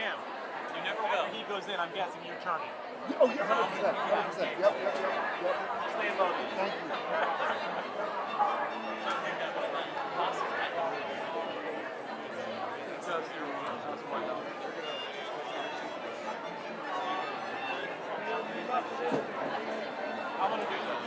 Jim. You never will. After he goes in, I'm guessing you're turning. Oh, yeah, 100%. 100%. Yep. Stay loaded. Thank you. I want to do this.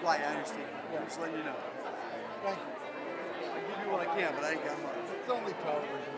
Right, I understand. I'm just letting you know. Thank you. I give you what I can, but I ain't got much. It's only television.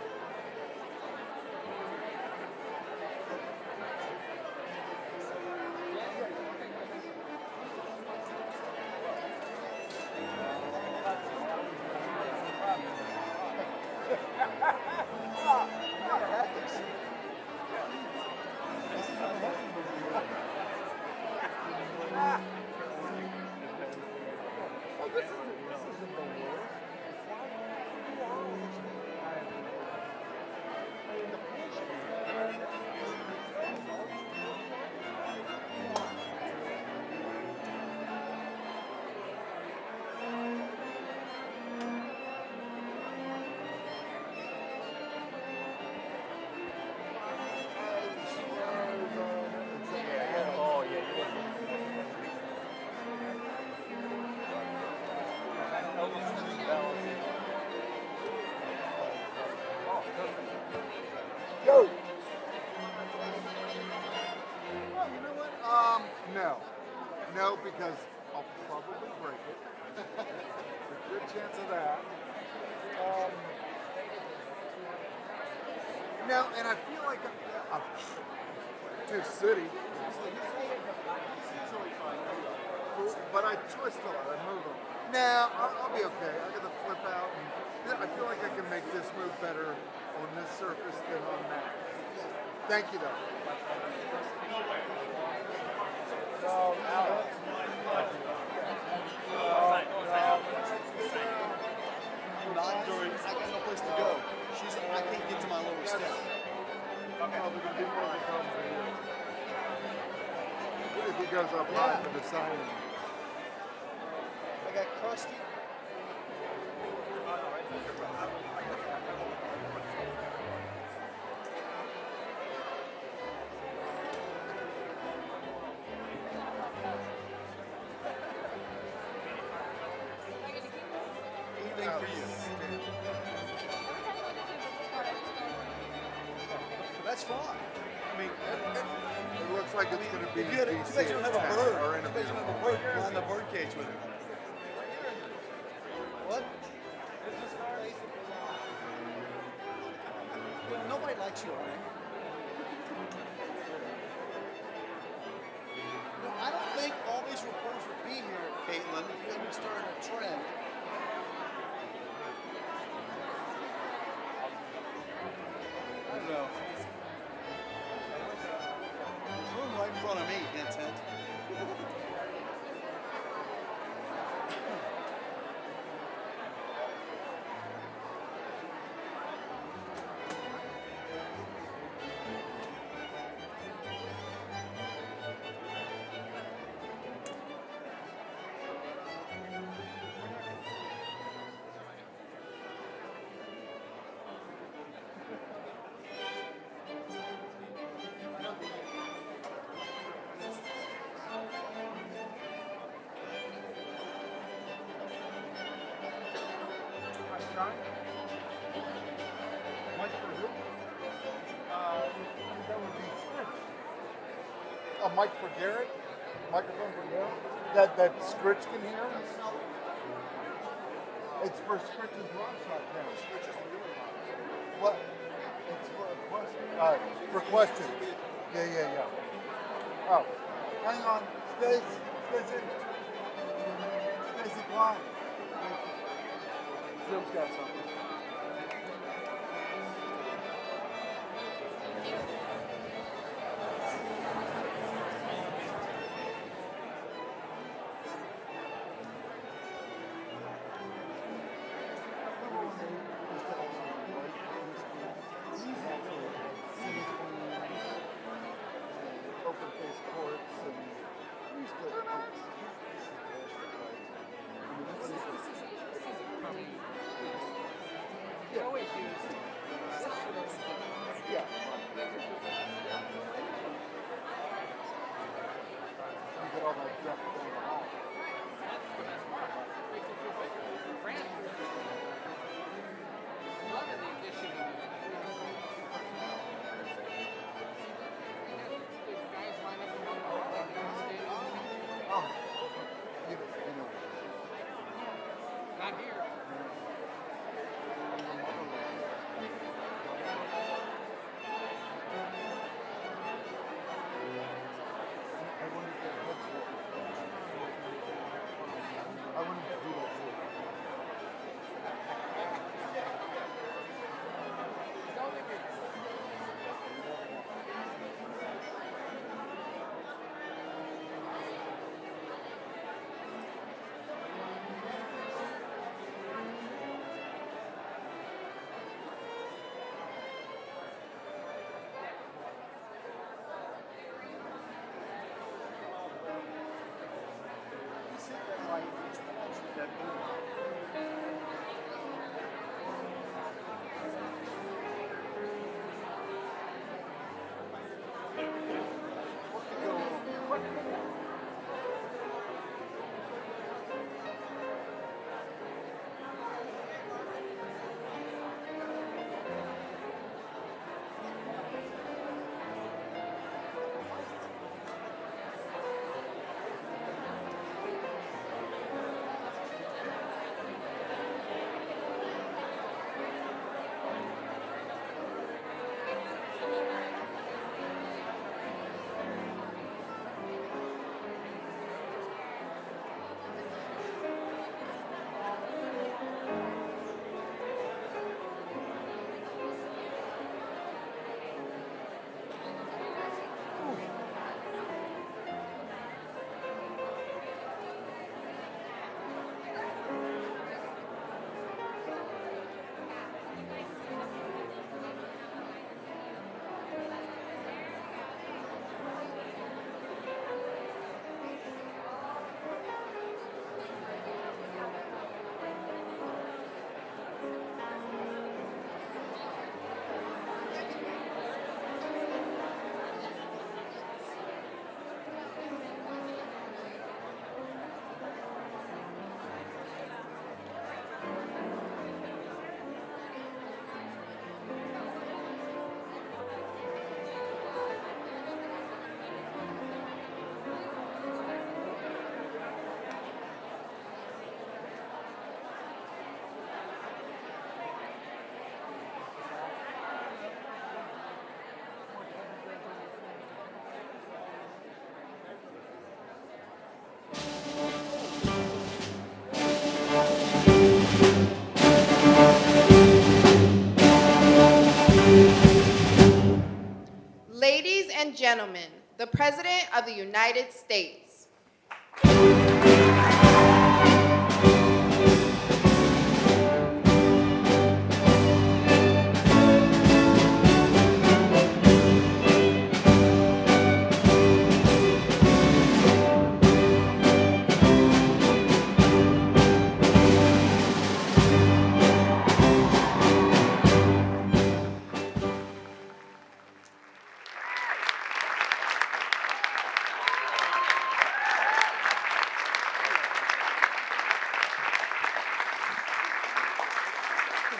Go! Well, you know what? No, because I'll probably break it. There's a good chance of that. No, and I feel like I'm too sooty. But I twist a lot, I move them. Now, I'll be okay. I got the flip out, and I feel like I can make this move better on this surface than on that. Thank you, though. No, Alex. Not during. I got no place to go. I can't get to my lower step. What if he goes up high for the signing? I got crusty. Anything for you. That's fine. I mean, it looks like it's going to be. Too bad you don't have a bird. Too bad you don't have a bird flying the bird cage with it. What? Well, nobody likes you, right? No, I don't think all these reporters would be here, Caitlin, if you hadn't started a trend. I don't know. There's room right in front of me, hint, hint. a mic for Garrett, microphone for Garrett, that Scritch can hear. It's for Scritch's run shot now. What? It's for a question. For questions. Yeah. Oh, hang on, Stacy, Klein. Jim's got something. Not here. Ladies and gentlemen, the President of the United States.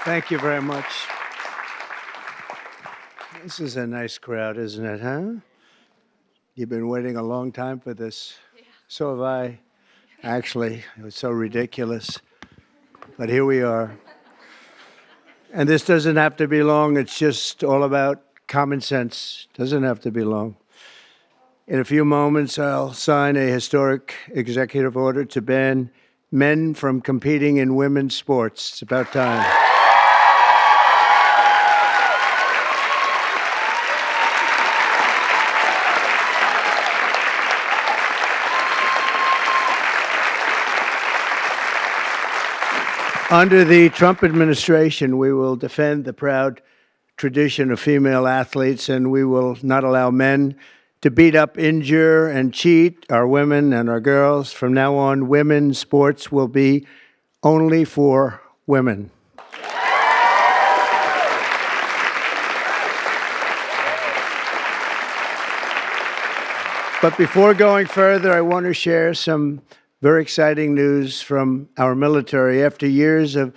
Thank you very much. This is a nice crowd, isn't it, huh? You've been waiting a long time for this. Yeah. So have I. Actually, it was so ridiculous. But here we are. And this doesn't have to be long. It's just all about common sense. Doesn't have to be long. In a few moments, I'll sign a historic executive order to ban men from competing in women's sports. It's about time. Under the Trump administration, we will defend the proud tradition of female athletes, and we will not allow men to beat up, injure, and cheat our women and our girls. From now on, women's sports will be only for women. But before going further, I want to share some very exciting news from our military. After years of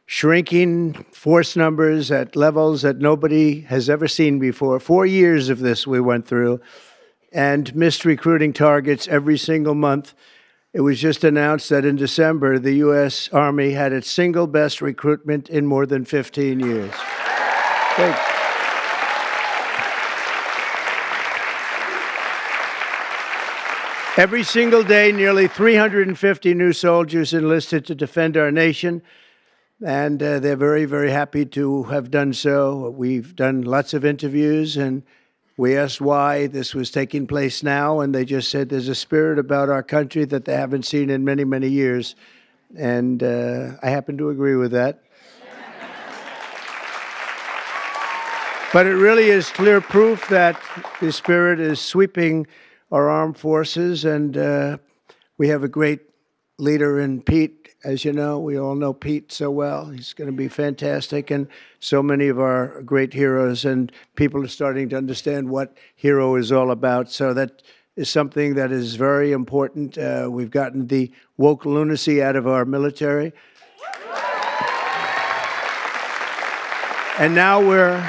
shrinking force numbers at levels that nobody has ever seen before, 4 years of this we went through, and missed recruiting targets every single month, it was just announced that in December, the U.S. Army had its single best recruitment in more than 15 years. Thanks. Every single day, nearly 350 new soldiers enlisted to defend our nation, and they're very, very happy to have done so. We've done lots of interviews, and we asked why this was taking place now, and they just said there's a spirit about our country that they haven't seen in many, many years, and I happen to agree with that. But it really is clear proof that the spirit is sweeping our armed forces, and we have a great leader in Pete. As you know, we all know Pete so well. He's going to be fantastic, and so many of our great heroes, and people are starting to understand what hero is all about. So that is something that is very important. We've gotten the woke lunacy out of our military. And now we're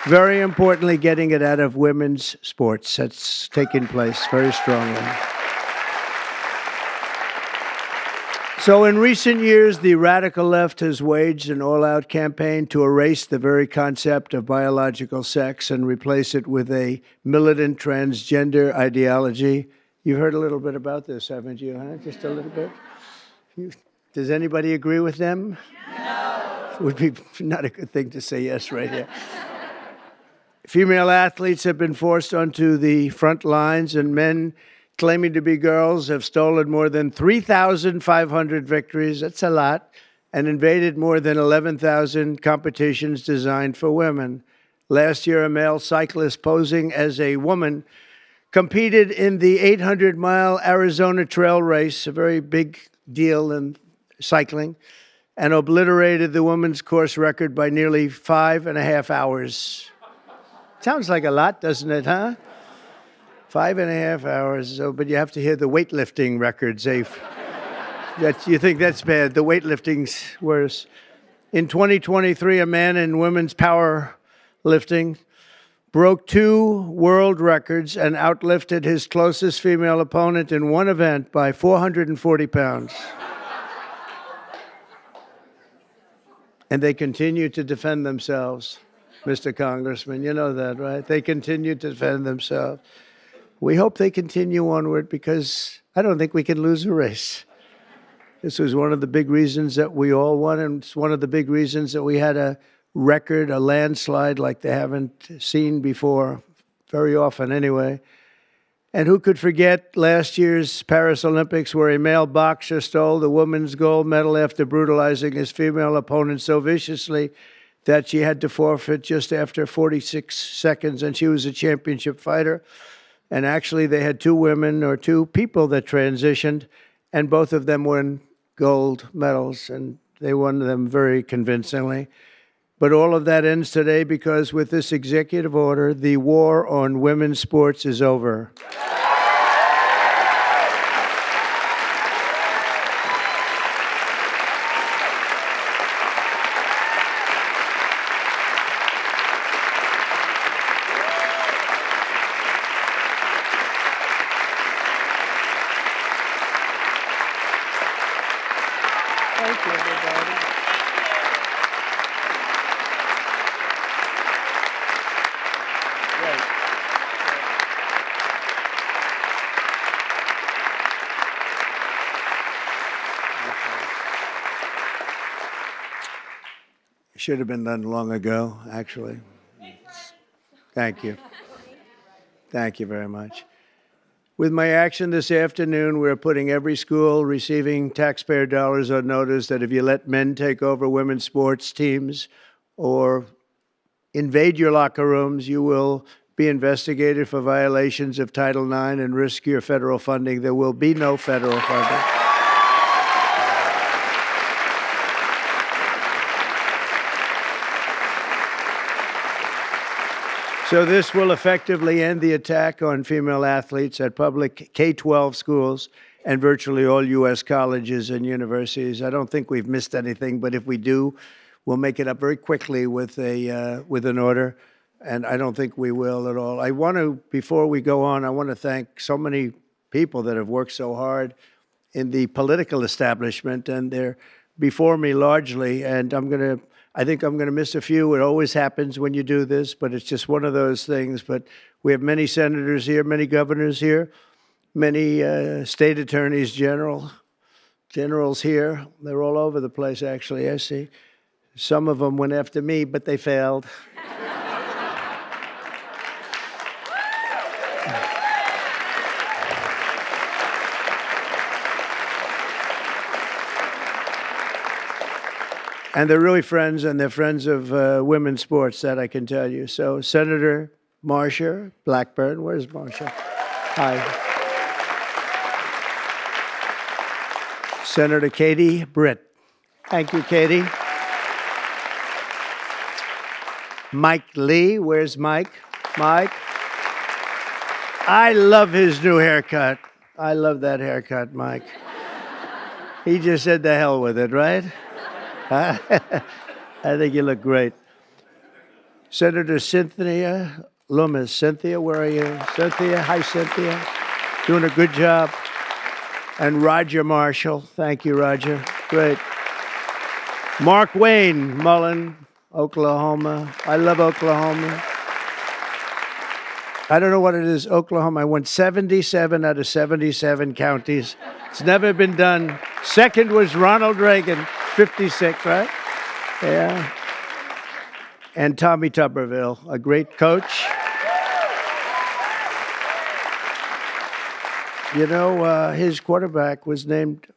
very importantly getting it out of women's sports. That's taking place very strongly. So in recent years, the radical left has waged an all-out campaign to erase the very concept of biological sex and replace it with a militant transgender ideology. You've heard a little bit about this, haven't you? Huh? Just a little bit? Does anybody agree with them? No. It would be not a good thing to say yes right here. Female athletes have been forced onto the front lines, and men claiming to be girls have stolen more than 3,500 victories, that's a lot, and invaded more than 11,000 competitions designed for women. Last year, a male cyclist posing as a woman competed in the 800-mile Arizona Trail Race, a very big deal in cycling, and obliterated the women's course record by nearly 5.5 hours. Sounds like a lot, doesn't it, huh? 5.5 hours, but you have to hear the weightlifting records. You think that's bad. The weightlifting's worse. In 2023, a man in women's powerlifting broke 2 world records and outlifted his closest female opponent in one event by 440 pounds. And they continue to defend themselves. Mr. Congressman, you know that, right? They continue to defend themselves. We hope they continue onward because I don't think we can lose a race. This was one of the big reasons that we all won, and it's one of the big reasons that we had a record, a landslide like they haven't seen before, very often anyway. And who could forget last year's Paris Olympics where a male boxer stole the women's gold medal after brutalizing his female opponent so viciously that she had to forfeit just after 46 seconds, and she was a championship fighter. And actually, they had 2 women or 2 people that transitioned, and both of them won gold medals, and they won them very convincingly. But all of that ends today because with this executive order, the war on women's sports is over. Should have been done long ago, actually. Thank you. Thank you very much. With my action this afternoon, we're putting every school receiving taxpayer dollars on notice that if you let men take over women's sports teams or invade your locker rooms, you will be investigated for violations of Title IX and risk your federal funding. There will be no federal funding. So this will effectively end the attack on female athletes at public K-12 schools and virtually all U.S. colleges and universities. I don't think we've missed anything, but if we do, we'll make it up very quickly with an order, and I don't think we will at all. I want to, before we go on, I want to thank so many people that have worked so hard in the political establishment, and they're before me largely, and I think I'm going to miss a few. It always happens when you do this, but it's just one of those things. But we have many senators here, many governors here, many state attorneys generals here. They're all over the place, actually, I see. Some of them went after me, but they failed. And they're really friends, and they're friends of women's sports, that I can tell you. So Senator Marsha Blackburn, where's Marsha? Hi. Senator Katie Britt. Thank you, Katie. Mike Lee, where's Mike? Mike. I love his new haircut. I love that haircut, Mike. He just said the hell with it, right? I think you look great. Senator Cynthia Loomis. Cynthia, where are you? Cynthia, hi, Cynthia. Doing a good job. And Roger Marshall. Thank you, Roger. Great. Mark Wayne Mullen, Oklahoma. I love Oklahoma. I don't know what it is, Oklahoma. I won 77 out of 77 counties. It's never been done. Second was Ronald Reagan. 56, right? Yeah. And Tommy Tuberville, a great coach. You know, his quarterback was named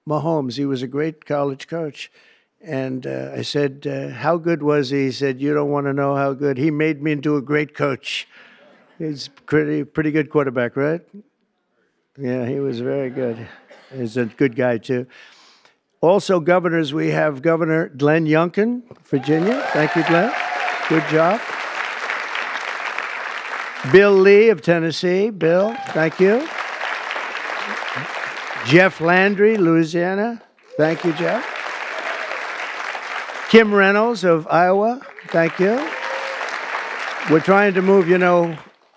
Mahomes. He was a great college coach. And I said, how good was he? He said, you don't want to know how good. He made me into a great coach. He's pretty good quarterback, right? Yeah, he was very good. He's a good guy, too. Also, governors, we have Governor Glenn Youngkin, Virginia. Thank you, Glenn. Good job. Bill Lee of Tennessee. Bill, thank you. Jeff Landry, Louisiana. Thank you, Jeff. Kim Reynolds of Iowa. Thank you. We're trying to move,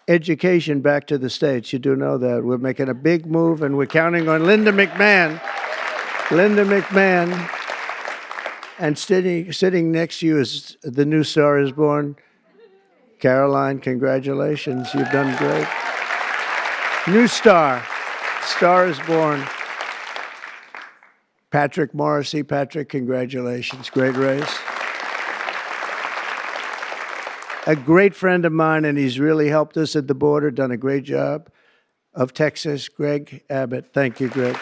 education back to the states. You do know that. We're making a big move, and we're counting on Linda McMahon. And sitting next to you is the new Star is Born. Caroline, congratulations. You've done great. New Star. Star is Born. Patrick Morrissey. Patrick, congratulations. Great race. A great friend of mine, and he's really helped us at the border, done a great job, of Texas, Greg Abbott. Thank you, Greg.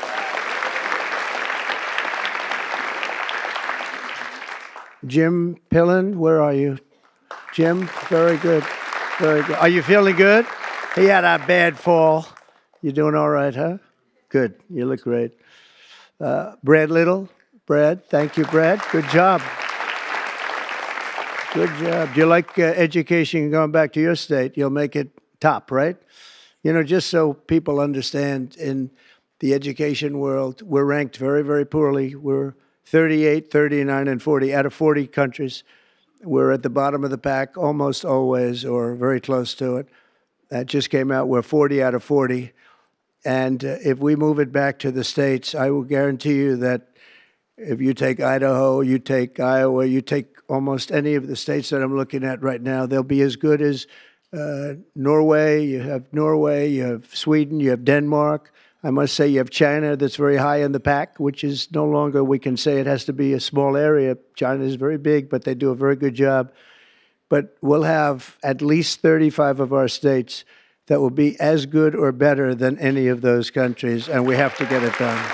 Jim Pillen, where are you? Jim, very good. Very good. Are you feeling good? He had a bad fall. You doing all right, huh? Good. You look great. Brad Little. Brad, thank you, Brad. Good job. Good job. Do you like education going back to your state? You'll make it top, right? Just so people understand, in the education world, we're ranked very, very poorly. We're 38, 39, and 40 out of 40 countries. We're at the bottom of the pack almost always, or very close to it. That just came out. We're 40 out of 40. And if we move it back to the states, I will guarantee you that if you take Idaho, you take Iowa, you take almost any of the states that I'm looking at right now, they'll be as good as Norway. You have Sweden, you have Denmark. I must say you have China that's very high in the pack, which is no longer, we can say it has to be a small area. China is very big, but they do a very good job. But we'll have at least 35 of our states that will be as good or better than any of those countries, and we have to get it done.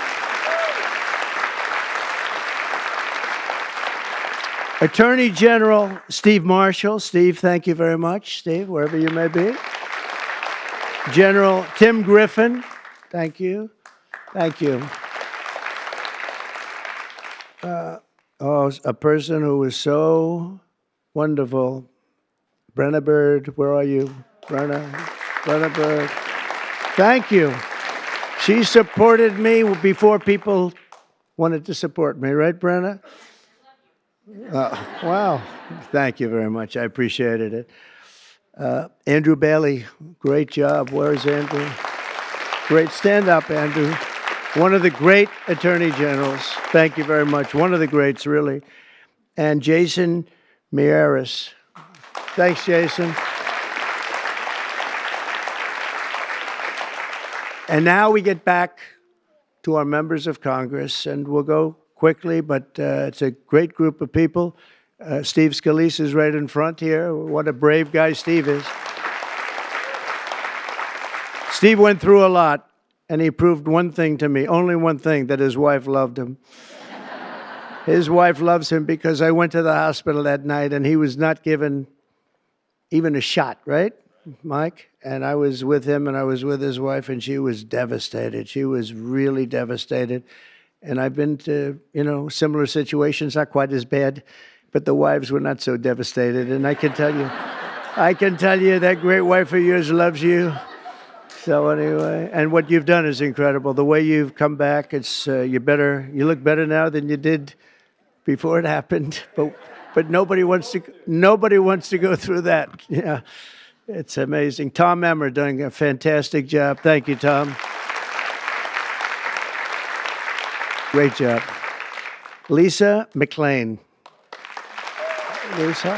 Attorney General Steve Marshall. Steve, thank you very much. Steve, wherever you may be. General Tim Griffin. Thank you. Thank you. A person who was so wonderful. Brenna Bird, where are you? Brenna Bird. Thank you. She supported me before people wanted to support me, right, Brenna? Wow. Thank you very much. I appreciated it. Andrew Bailey, great job. Where's Andrew? Great. Stand up, Andrew. One of the great attorney generals. Thank you very much. One of the greats, really. And Jason Miyares. Thanks, Jason. And now we get back to our members of Congress, and we'll go quickly, but it's a great group of people. Steve Scalise is right in front here. What a brave guy Steve is. Steve went through a lot, and he proved one thing to me, only one thing, that his wife loved him. His wife loves him because I went to the hospital that night, and he was not given even a shot, right, Mike? And I was with him, and I was with his wife, and she was devastated. She was really devastated. And I've been to, similar situations, not quite as bad, but the wives were not so devastated. And I can tell you that great wife of yours loves you. So anyway, and what you've done is incredible. The way you've come back, it's you look better now than you did before it happened. But nobody wants to go through that. Yeah, it's amazing. Tom Emmer doing a fantastic job. Thank you, Tom. Great job. Lisa McLean. Lisa.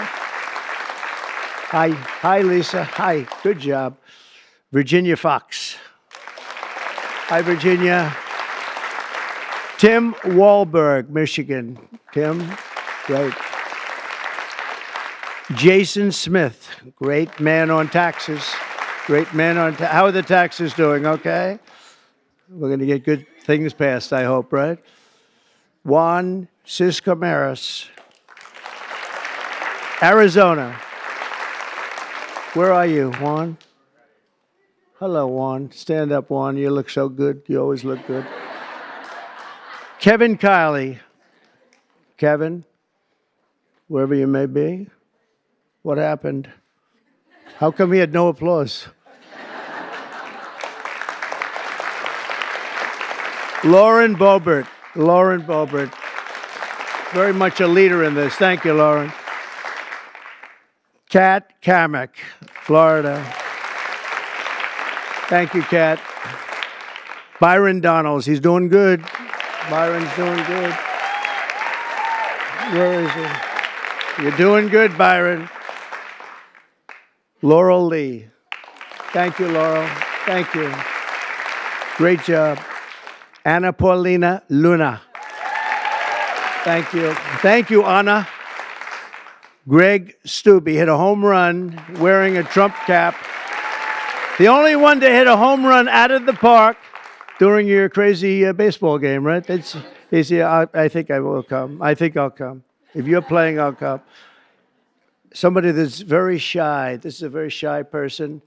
Hi, Lisa. Hi. Good job. Virginia Fox. Hi, Virginia. Tim Wahlberg, Michigan. Tim, great. Jason Smith, great man on taxes. Great man on how are the taxes doing? Okay? We're going to get good things passed, I hope, right? Juan Ciscomaris, Arizona. Where are you, Juan? Hello, Juan. Stand up, Juan. You look so good. You always look good. Kevin Kiley. Kevin, wherever you may be. What happened? How come he had no applause? Lauren Boebert. Lauren Boebert. Very much a leader in this. Thank you, Lauren. Kat Kamek, Florida. Thank you, Kat. Byron Donalds. He's doing good. Byron's doing good. Where is he? You're doing good, Byron. Laurel Lee. Thank you, Laurel. Thank you. Great job. Anna Paulina Luna. Thank you. Thank you, Anna. Greg Stubbe hit a home run wearing a Trump cap. The only one to hit a home run out of the park during your crazy baseball game, right? I think I will come. I think I'll come. If you're playing, I'll come. Somebody that's very shy. This is a very shy person,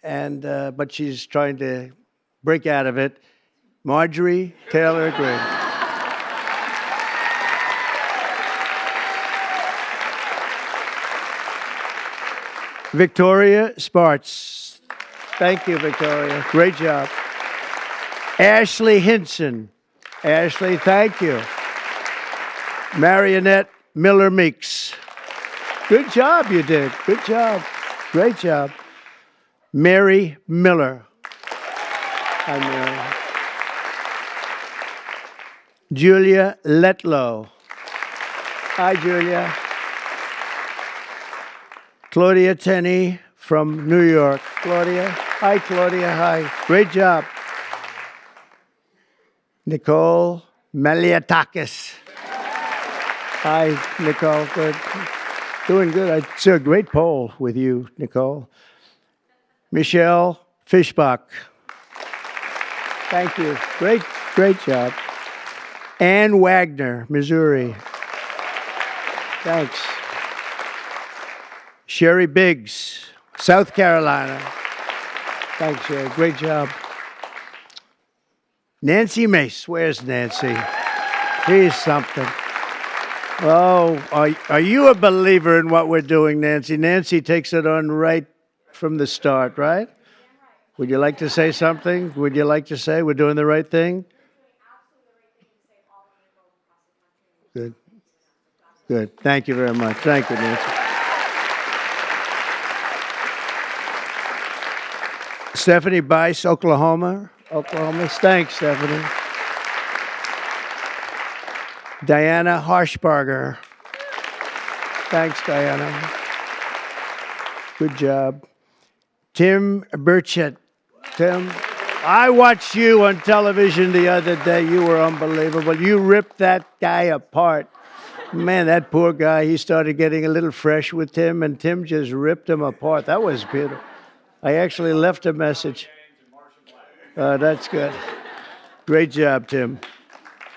and but she's trying to break out of it. Marjorie Taylor Greene. Victoria Sparts. Thank you, Victoria. Great job. Ashley Hinson. Ashley, thank you. Marionette Miller Meeks. Good job you did. Good job. Great job. Mary Miller. Hi, Mary. Julia Letlow. Hi, Julia. Claudia Tenney from New York. Claudia. Hi, Claudia. Hi. Great job. Nicole Meliatakis. Hi, Nicole. Good. Doing good. I saw a great poll with you, Nicole. Michelle Fishbach. Thank you. Great job. Ann Wagner, Missouri. Thanks. Sherry Biggs, South Carolina. Thanks, Sherry. Great job. Nancy Mace. Where's Nancy? She's something. Oh, are you a believer in what we're doing, Nancy? Nancy takes it on right from the start, right? Would you like to say something? Would you like to say we're doing the right thing? Good. Good. Thank you very much. Thank you, Nancy. Stephanie Bice, Oklahoma. Thanks, Stephanie. Diana Harshbarger. Thanks, Diana. Good job. Tim Burchett. Tim, I watched you on television the other day. You were unbelievable. You ripped that guy apart. Man, that poor guy, he started getting a little fresh with Tim, and Tim just ripped him apart. That was beautiful. I actually left a message. That's good. Great job, Tim.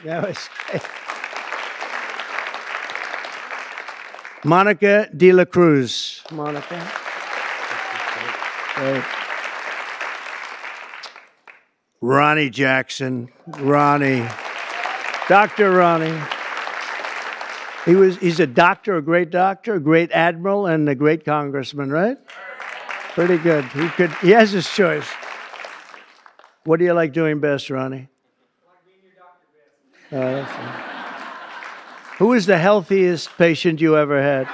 That was great. Monica De La Cruz. Monica. Great. Ronnie Jackson. Ronnie. Dr. Ronnie. He's a doctor, a great admiral, and a great congressman, right? Pretty good. He has his choice. What do you like doing best, Ronnie? I like being your doctor best. Who is the healthiest patient you ever had?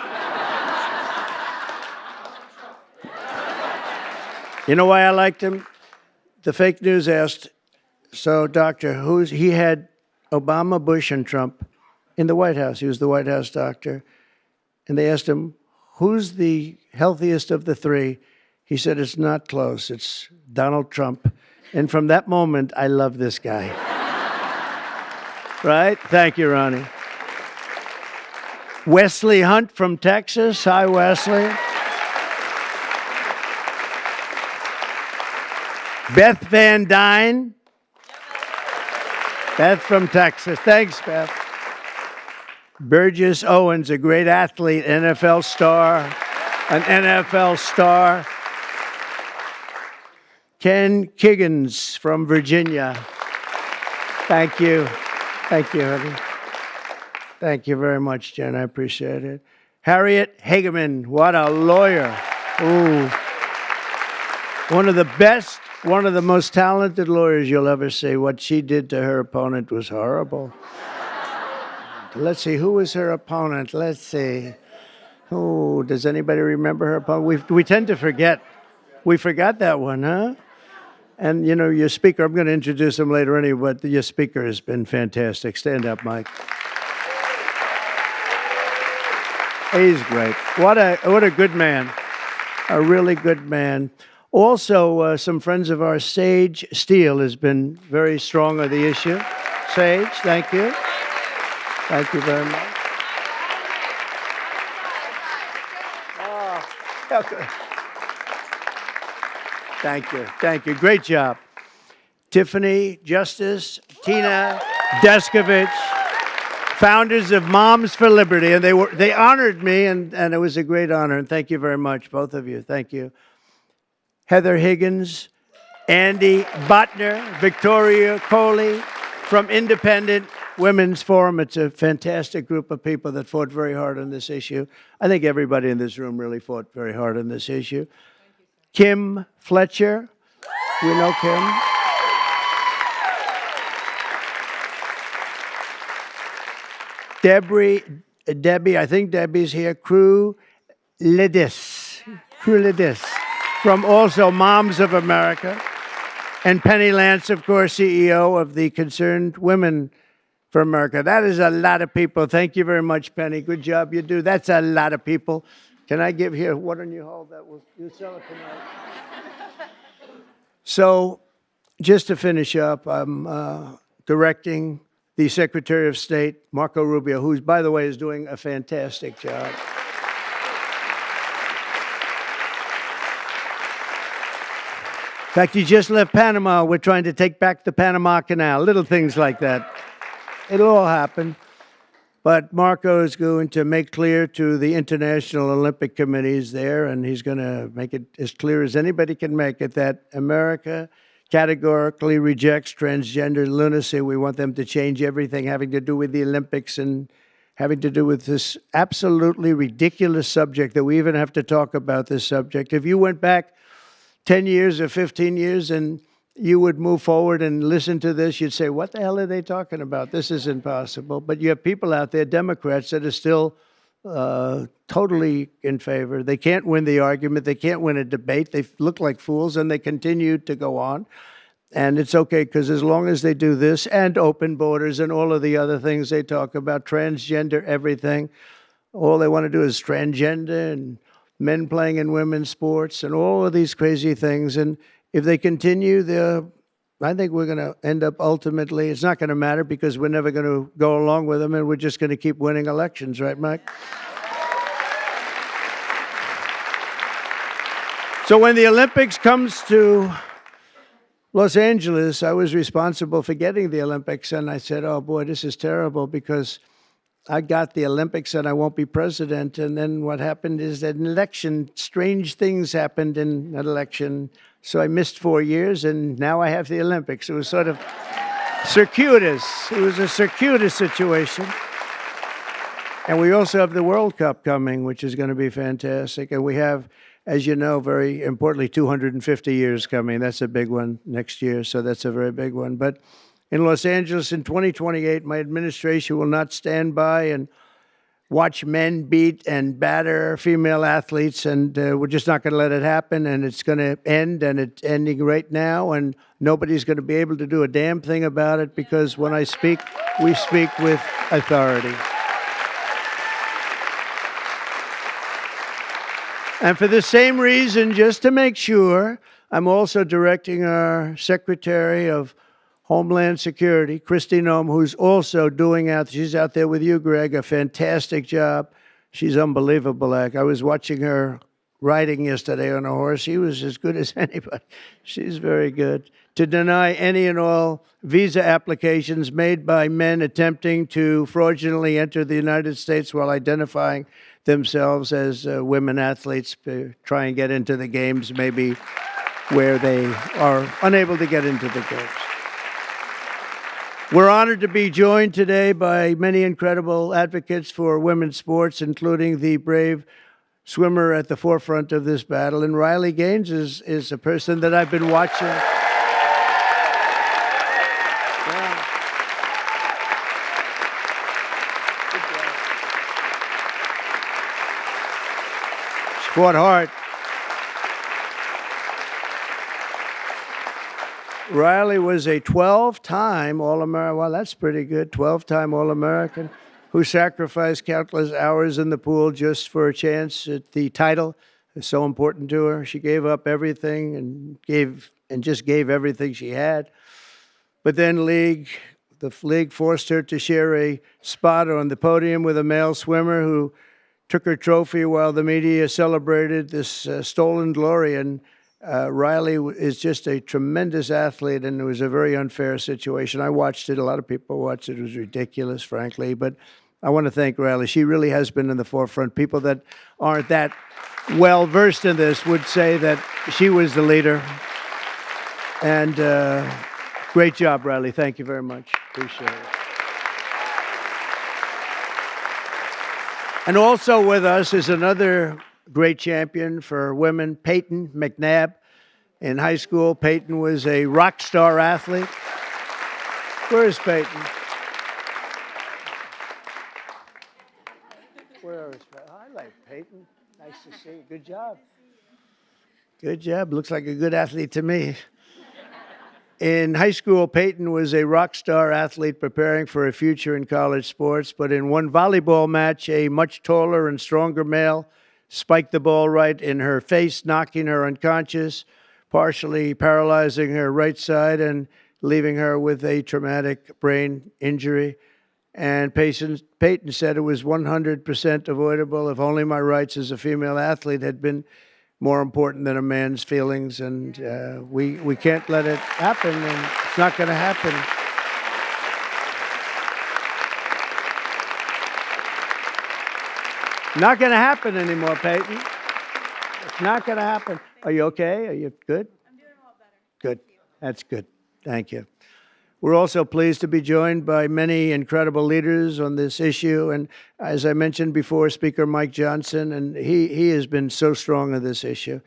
You know why I liked him? The fake news asked, so doctor, he had Obama, Bush, and Trump in the White House. He was the White House doctor. And they asked him, who's the healthiest of the three? He said, it's not close. It's Donald Trump. And from that moment, I love this guy. Right? Thank you, Ronnie. Wesley Hunt from Texas. Hi, Wesley. Beth Van Dyne. Beth from Texas. Thanks, Beth. Burgess Owens, a great athlete, an NFL star. Ken Kiggins from Virginia. Thank you. Thank you, honey. Thank you very much, Jen. I appreciate it. Harriet Hageman, what a lawyer. Ooh. One of the most talented lawyers you'll ever see. What she did to her opponent was horrible. Let's see, who was her opponent? Let's see. Oh, does anybody remember her opponent? We tend to forget. We forgot that one, huh? And, you know, your speaker, I'm going to introduce him later anyway, but your speaker has been fantastic. Stand up, Mike. He's great. What a good man. A really good man. Also, some friends of ours, Sage Steele, has been very strong on the issue. Sage, thank you. Thank you very much. Okay. Thank you. Thank you. Great job. Tiffany Justice, Tina Deskovich, founders of Moms for Liberty, and they honored me, and it was a great honor. And thank you very much, both of you. Thank you. Heather Higgins, Andy Botner, Victoria Coley from Independent Women's Forum. It's a fantastic group of people that fought very hard on this issue. I think everybody in this room really fought very hard on this issue. Kim Fletcher. We know Kim. Debbie, I think Debbie's here. Crew Lidis from also Moms of America. And Penny Lance, of course, CEO of the Concerned Women for America. That is a lot of people. Thank you very much, Penny. Good job you do. That's a lot of people. Can I give here? Why don't you hold that? You sell it tonight. So, just to finish up, I'm directing the Secretary of State, Marco Rubio, who, by the way, is doing a fantastic job. In fact, he just left Panama. We're trying to take back the Panama Canal, little things like that. It'll all happen. But Marco is going to make clear to the International Olympic Committees there, and he's going to make it as clear as anybody can make it, that America categorically rejects transgender lunacy. We want them to change everything having to do with the Olympics and having to do with this absolutely ridiculous subject that we even have to talk about this subject. If you went back 10 years or 15 years and you would move forward and listen to this, you'd say, what the hell are they talking about? This is impossible. But you have people out there, Democrats, that are still totally in favor. They can't win the argument. They can't win a debate. They look like fools, and they continue to go on. And it's okay, because as long as they do this and open borders and all of the other things they talk about, transgender, everything, all they want to do is transgender and men playing in women's sports and all of these crazy things. And if they continue, I think we're going to end up ultimately, it's not going to matter because we're never going to go along with them, and we're just going to keep winning elections, right, Mike? So when the Olympics comes to Los Angeles, I was responsible for getting the Olympics, and I said, oh boy, this is terrible because I got the Olympics and I won't be president. And then what happened is that an election, strange things happened in an election. So I missed 4 years, and now I have the Olympics. It was sort of circuitous. It was a circuitous situation. And we also have the World Cup coming, which is going to be fantastic. And we have, as you know, very importantly, 250 years coming. That's a big one next year, so that's a very big one. But in Los Angeles in 2028, my administration will not stand by and watch men beat and batter female athletes, and we're just not going to let it happen, and it's going to end, and it's ending right now, and nobody's going to be able to do a damn thing about it, because when I speak, we speak with authority. And for the same reason, just to make sure, I'm also directing our Secretary of Homeland Security, Kristi Noem, who's also she's out there with you, Greg, a fantastic job. She's unbelievable. I was watching her riding yesterday on a horse. She was as good as anybody. She's very good. To deny any and all visa applications made by men attempting to fraudulently enter the United States while identifying themselves as women athletes, try and get into the games, maybe where they are unable to get into the games. We're honored to be joined today by many incredible advocates for women's sports, including the brave swimmer at the forefront of this battle. And Riley Gaines is a person that I've been watching. Yeah. She fought hard. Riley was a 12-time All-American. Well, that's pretty good. 12-time All-American who sacrificed countless hours in the pool just for a chance at the title. It's so important to her. She gave up everything and just gave everything she had. But then the league forced her to share a spot on the podium with a male swimmer who took her trophy while the media celebrated this stolen glory. And Riley is just a tremendous athlete, and it was a very unfair situation. I watched it. A lot of people watched it. It was ridiculous, frankly. But I want to thank Riley. She really has been in the forefront. People that aren't that well-versed in this would say that she was the leader. And great job, Riley. Thank you very much. Appreciate it. And also with us is another great champion for women, Peyton McNabb. In high school, Peyton was a rock star athlete. Where is Peyton? Where is Peyton? I like Peyton. Nice to see you. Good job. Good job. Looks like a good athlete to me. In high school, Peyton was a rock star athlete preparing for a future in college sports, but in one volleyball match, a much taller and stronger male spiked the ball right in her face, knocking her unconscious, partially paralyzing her right side, and leaving her with a traumatic brain injury. And Peyton said it was 100% avoidable if only my rights as a female athlete had been more important than a man's feelings. And we can't let it happen, and it's not going to happen. Not going to happen anymore, Peyton. It's not going to happen. Are you okay? Are you good? I'm doing a lot better. Good. That's good. Thank you. We're also pleased to be joined by many incredible leaders on this issue. And as I mentioned before, Speaker Mike Johnson, and he has been so strong on this issue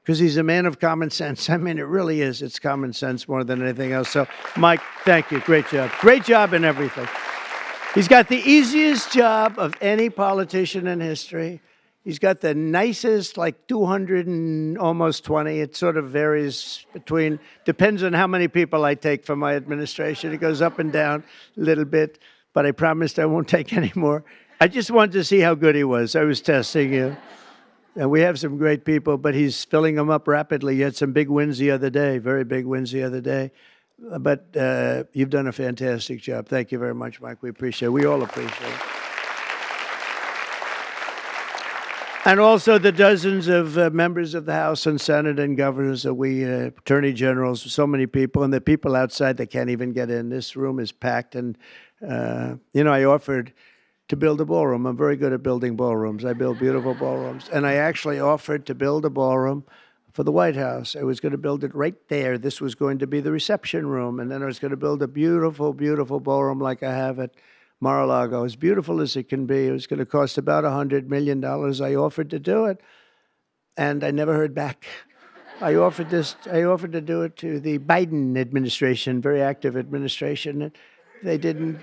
because he's a man of common sense. I mean, it really is. It's common sense more than anything else. So, Mike, thank you. Great job. Great job in everything. He's got the easiest job of any politician in history. He's got the nicest, like 200 and almost 20. It sort of varies between, depends on how many people I take from my administration. It goes up and down a little bit, but I promised I won't take any more. I just wanted to see how good he was. I was testing you. And we have some great people, but he's filling them up rapidly. He had some big wins the other day, very big wins the other day. But you've done a fantastic job. Thank you very much, Mike. We appreciate it. We all appreciate it. And also the dozens of members of the House and Senate and governors that attorney generals, so many people, and the people outside that can't even get in. This room is packed. And, I offered to build a ballroom. I'm very good at building ballrooms. I build beautiful ballrooms. And I actually offered to build a ballroom for the White House. I was going to build it right there. This was going to be the reception room. And then I was going to build a beautiful, beautiful ballroom like I have at Mar-a-Lago, as beautiful as it can be. It was going to cost about $100 million. I offered to do it, and I never heard back. I offered to do it to the Biden administration, very active administration. And they didn't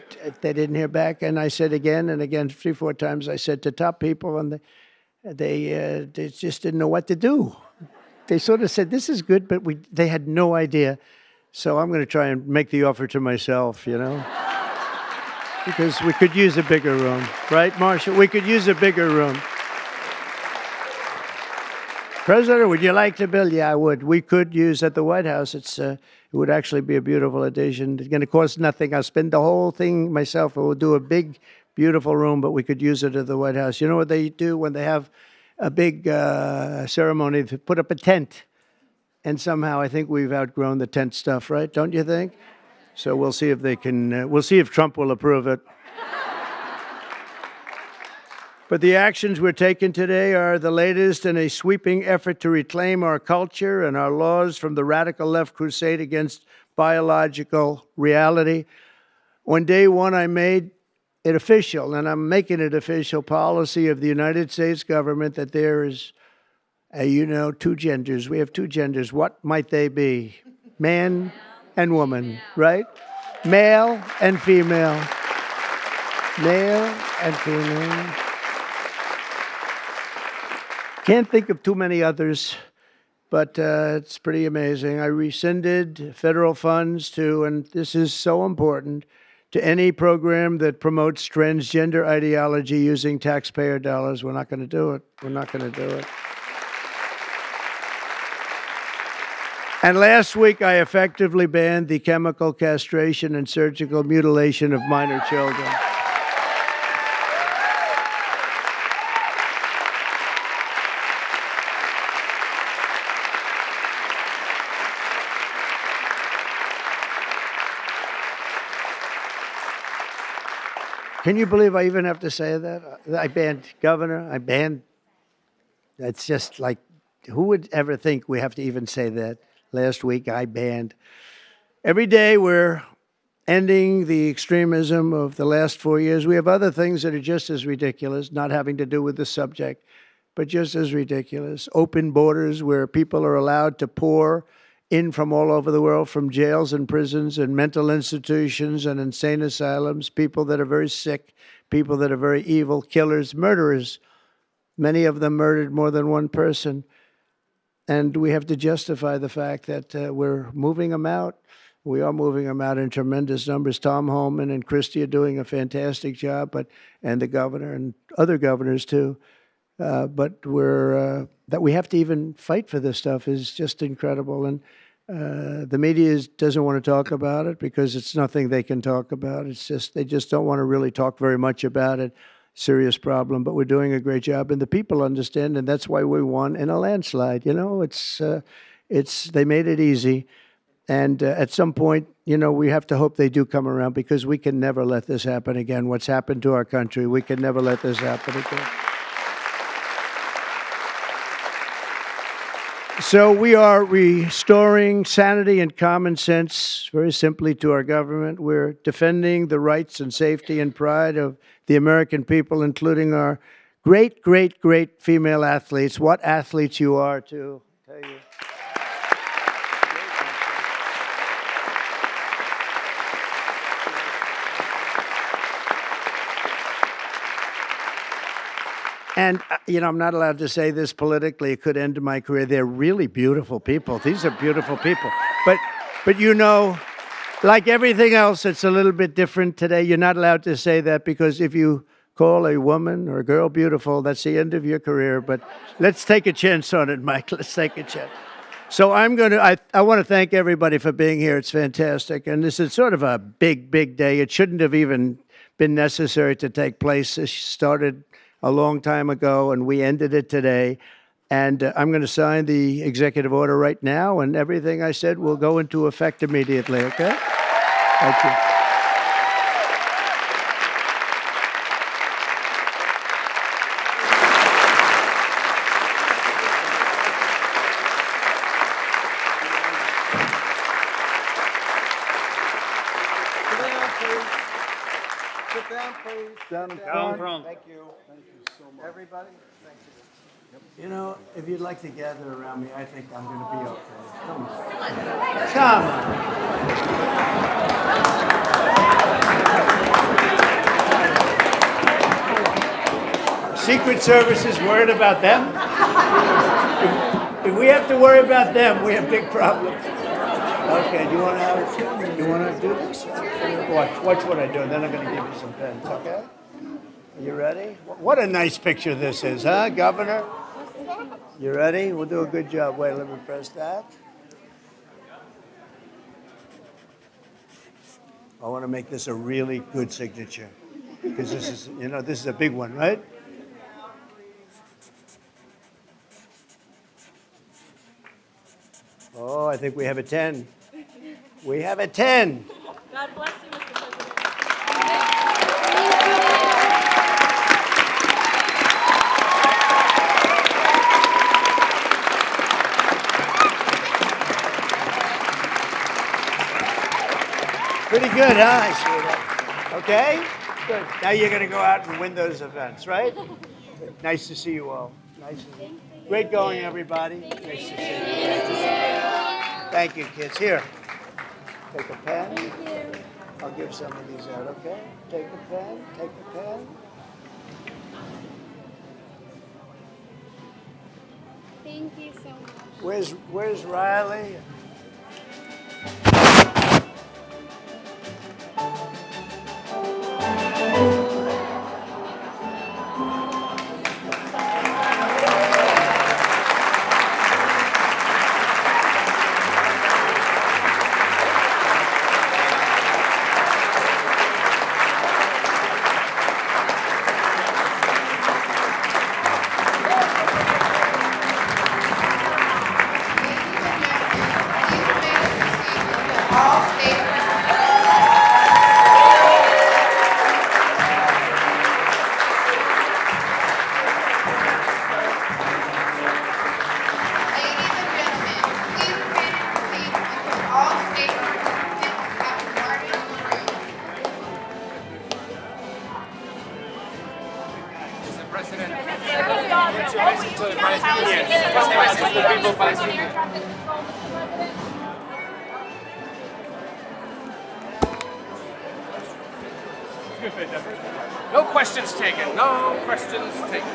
hear back. And I said again and again, 3-4 times, I said to top people, and they just didn't know what to do. They sort of said, this is good, but they had no idea. So I'm going to try and make the offer to myself, because we could use a bigger room. Right, Marshall? We could use a bigger room. President, would you like to build? Yeah, I would. We could use at the White House. It would actually be a beautiful addition. It's going to cost nothing. I'll spend the whole thing myself. We'll do a big, beautiful room, but we could use it at the White House. You know what they do when they have a big ceremony? They put up a tent. And somehow I think we've outgrown the tent stuff, right? Don't you think? So we'll see if they can, we'll see if Trump will approve it. But the actions we're taking today are the latest in a sweeping effort to reclaim our culture and our laws from the radical left crusade against biological reality. On day one, I made it official, and I'm making it official policy of the United States government that there is, two genders. We have two genders. What might they be? Man and woman, right? Male and female. Male and female. Can't think of too many others, but it's pretty amazing. I rescinded federal funds to, and this is so important, to any program that promotes transgender ideology using taxpayer dollars. We're not going to do it. We're not going to do it. And last week, I effectively banned the chemical castration and surgical mutilation of minor children. Can you believe I even have to say that? I banned governor. I banned. It's just like, who would ever think we have to even say that? Last week, I banned. Every day, we're ending the extremism of the last 4 years. We have other things that are just as ridiculous, not having to do with the subject, but just as ridiculous. Open borders where people are allowed to pour in from all over the world, from jails and prisons and mental institutions and insane asylums, people that are very sick, people that are very evil, killers, murderers. Many of them murdered more than one person. And we have to justify the fact that we're moving them out. We are moving them out in tremendous numbers. Tom Homan and Christie are doing a fantastic job, and the governor and other governors too. But that we have to even fight for this stuff is just incredible. And The media doesn't want to talk about it because it's nothing they can talk about. It's just they just don't want to really talk very much about it. Serious problem, but we're doing a great job, and the people understand, and that's why we won in a landslide. You know, it's they made it easy, and at some point, you know, we have to hope they do come around because we can never let this happen again. What's happened to our country, we can never let this happen again. So we are restoring sanity and common sense, very simply, to our government. We're defending the rights and safety and pride of the American people, including our great, great, great female athletes. What athletes you are, too, I tell you. And, you know, I'm not allowed to say this politically. It could end my career. They're really beautiful people. These are beautiful people. But you know, like everything else, it's a little bit different today. You're not allowed to say that because if you call a woman or a girl beautiful, that's the end of your career. But let's take a chance on it, Mike. Let's take a chance. So I want to thank everybody for being here. It's fantastic. And this is sort of a big, big day. It shouldn't have even been necessary to take place. This started a long time ago, and we ended it today. And I'm going to sign the executive order right now, and everything I said will go into effect immediately, okay? Thank you. Sit down, please. Down in Down front. Thank you. Thank you so much. Everybody, thank you. You know, if you'd like to gather around me, I think I'm going to be okay. Come on. Come on. Secret Service is worried about them? If we have to worry about them, we have big problems. Okay, do you want to do this? Watch what I do, and then I'm going to give you some pens, okay? Are you ready? What a nice picture this is, huh, Governor? You ready? We'll do a good job. Wait, let me press that. I want to make this a really good signature because this is, you know, this is a big one, right? Oh, I think we have a 10. We have a 10. God bless you, Mr. President. Pretty good, huh? I see that. Okay? Good. Now you're going to go out and win those events, right? Good. Nice to see you all. Nice to see you. Great going, everybody. Nice to see you. Thank you, kids. Here. Take a pen. Thank you. I'll give some of these out, okay? Take a pen. Take a pen. Thank you so much. Where's Riley? No questions taken. No questions taken.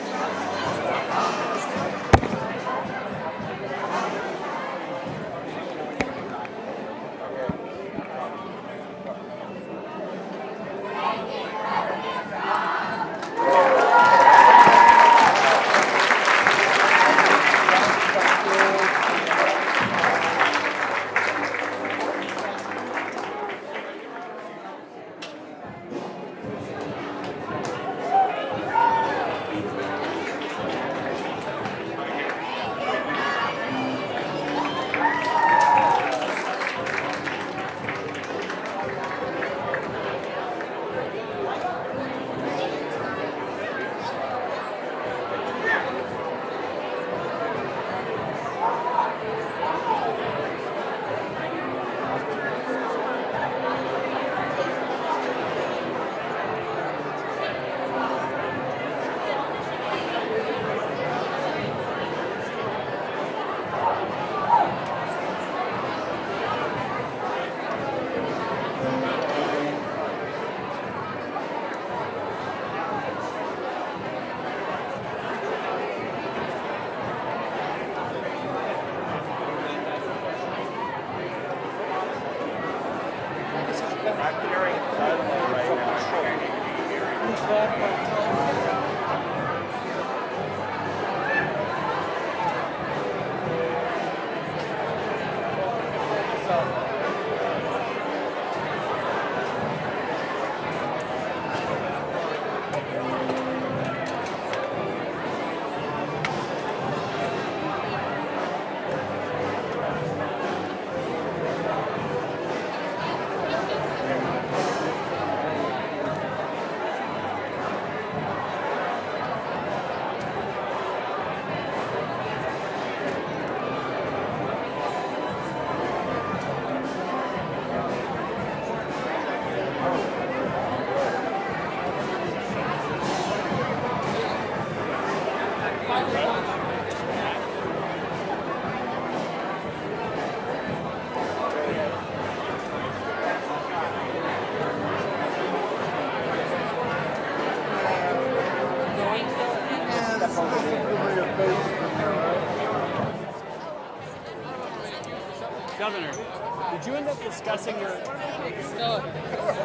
Governor, did you end up discussing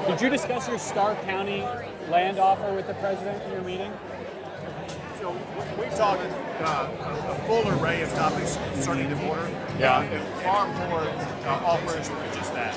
Did you discuss your Starr County land offer with the president in your meeting? So we talked a full array of topics concerning the border. Yeah. And far more offers than just that.